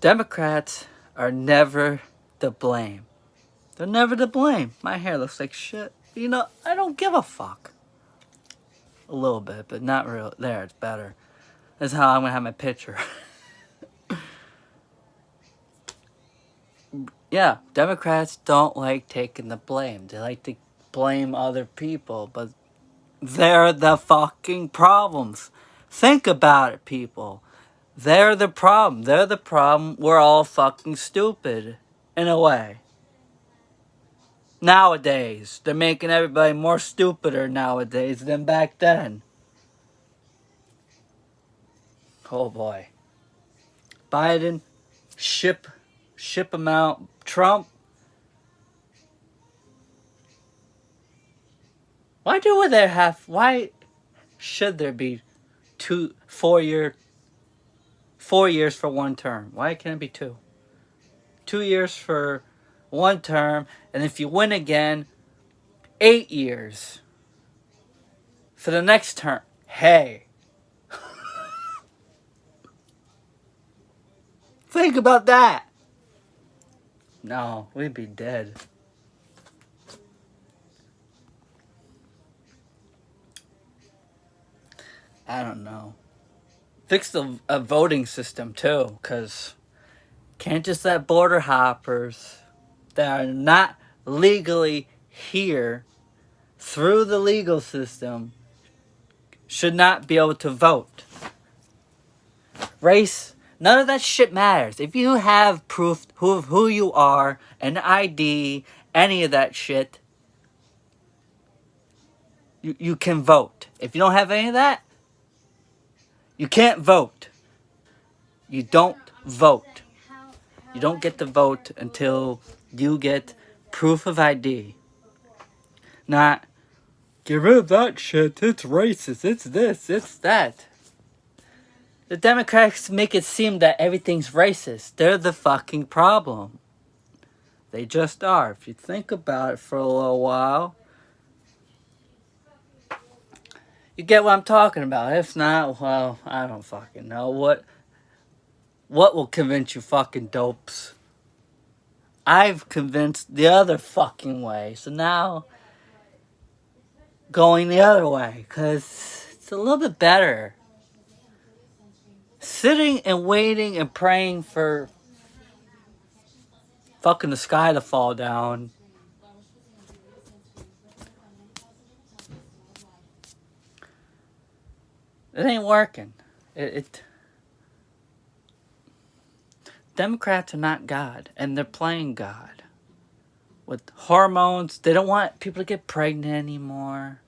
Democrats are never to blame. They're never to blame. My hair looks like shit. You know, I don't give a fuck. A little bit, but not real. There, it's better. That's how I'm gonna have my picture. Yeah, Democrats don't like taking the blame. They like to blame other people, but they're the fucking problems. Think about it, people. They're the problem. They're the problem. We're all fucking stupid, in a way. Nowadays, they're making everybody more stupider nowadays than back then. Oh boy. Biden, ship him out. Trump, why should there be 4 years for one term? Why can't it be 2? 2 years for one term, and if you win again, 8 years for the next term. Hey. Think about that. No, we'd be dead. I don't know. Fix the voting system too, because can't just let border hoppers that are not legally here through the legal system should not be able to vote. Race, none of that shit matters. If you have proof of who you are, an ID, any of that shit, you can vote. If you don't have any of that, you can't vote. You don't vote. You don't get to vote until you get proof of ID. Not, get rid of that shit, it's racist, it's this, it's that. The Democrats make it seem that everything's racist. They're the fucking problem. They just are. If you think about it for a little while, you get what I'm talking about. If not, well, I don't fucking know. What will convince you fucking dopes? I've convinced the other fucking way. So now, going the other way. Because it's a little bit better. Sitting and waiting and praying for fucking the sky to fall down. It ain't working. Democrats are not God, and they're playing God. With hormones, they don't want people to get pregnant anymore.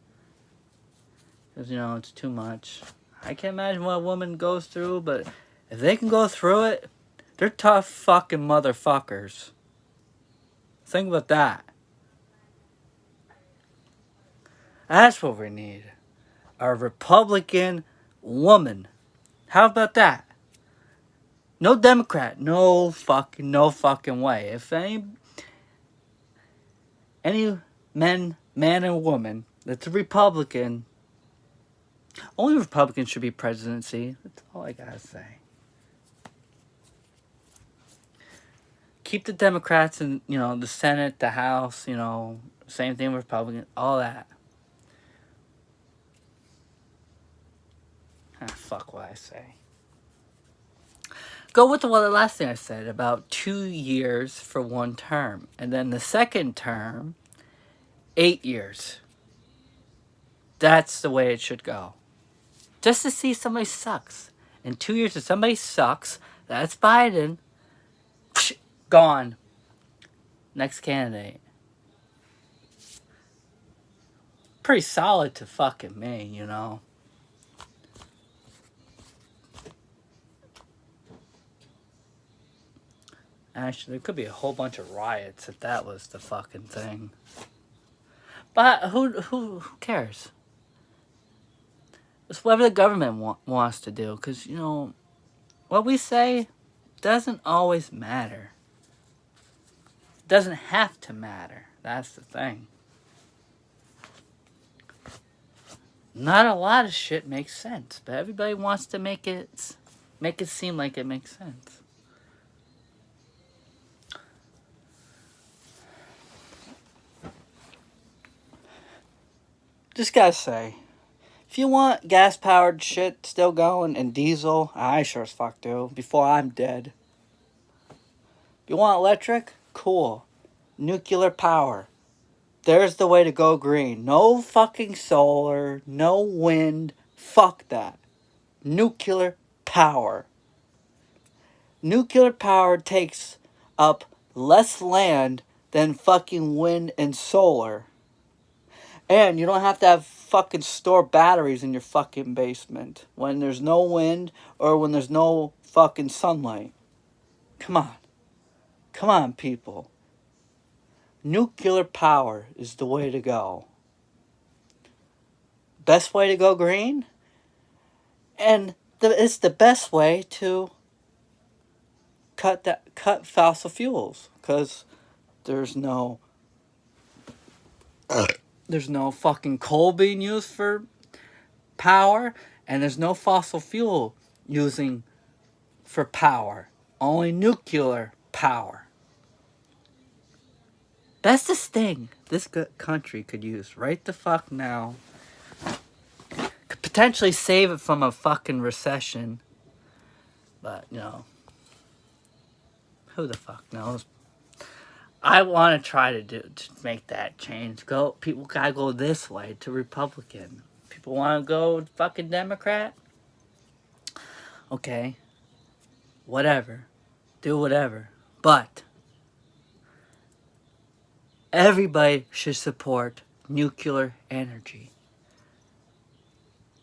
Because, you know, it's too much. I can't imagine what a woman goes through, but if they can go through it, they're tough fucking motherfuckers. Think about that. That's what we need. A Republican woman. How about that? No Democrat. No fucking way. If any man and woman that's a Republican, only Republicans should be presidency. That's all I gotta say. Keep the Democrats in, you know, the Senate, the House, you know, same thing with Republicans, all that. Fuck what I say. Go with the last thing I said about 2 years for one term. And then the second term, 8 years. That's the way it should go. Just to see somebody sucks. In 2 years, if somebody sucks, that's Biden. Gone. Next candidate. Pretty solid to fucking me, you know. Actually, there could be a whole bunch of riots if that was the fucking thing. But who cares? It's whatever the government wants to do. Because, you know, what we say doesn't always matter. It doesn't have to matter. That's the thing. Not a lot of shit makes sense. But everybody wants to make it seem like it makes sense. Just gotta say, if you want gas-powered shit still going and diesel, I sure as fuck do, before I'm dead. If you want electric, cool. Nuclear power. There's the way to go green. No fucking solar, no wind. Fuck that. Nuclear power. Nuclear power takes up less land than fucking wind and solar. And you don't have to have fucking store batteries in your fucking basement when there's no wind or when there's no fucking sunlight. Come on. Come on, people. Nuclear power is the way to go. Best way to go green? And it's the best way to cut fossil fuels, because there's no fucking coal being used for power, and there's no fossil fuel using for power. Only nuclear power. Bestest thing this country could use right the fuck now. Could potentially save it from a fucking recession. But, who the fuck knows? I want to try to make that change. People gotta go this way to Republican. People want to go fucking Democrat. Okay, whatever, do whatever. But everybody should support nuclear energy.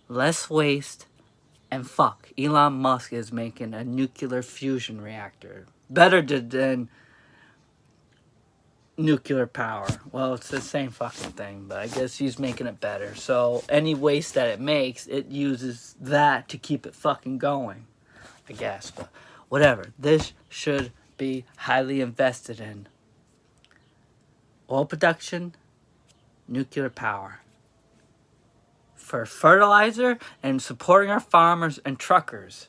Less waste, and fuck, Elon Musk is making a nuclear fusion reactor. Better than nuclear power. Well, it's the same fucking thing, but I guess he's making it better. So any waste that it makes, it uses that to keep it fucking going, I guess. But whatever. This should be highly invested in. Oil production, nuclear power. For fertilizer and supporting our farmers and truckers.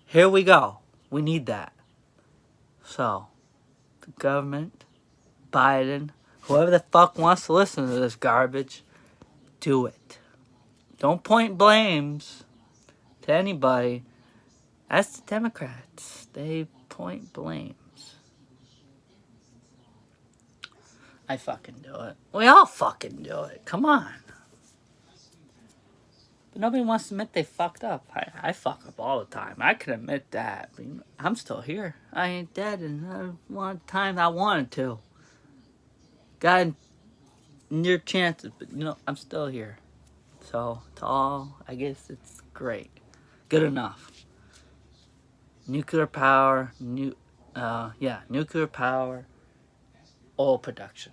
Here we go. We need that. So, the government, Biden, whoever the fuck wants to listen to this garbage, do it. Don't point blames to anybody. That's the Democrats. They point blames. I fucking do it. We all fucking do it. Come on. But nobody wants to admit they fucked up. I fuck up all the time. I can admit that. But I'm still here. I ain't dead, and I want time I wanted to. Got near chances, but I'm still here. So to all, I guess it's great. Good enough. Nuclear power, nuclear power, oil production.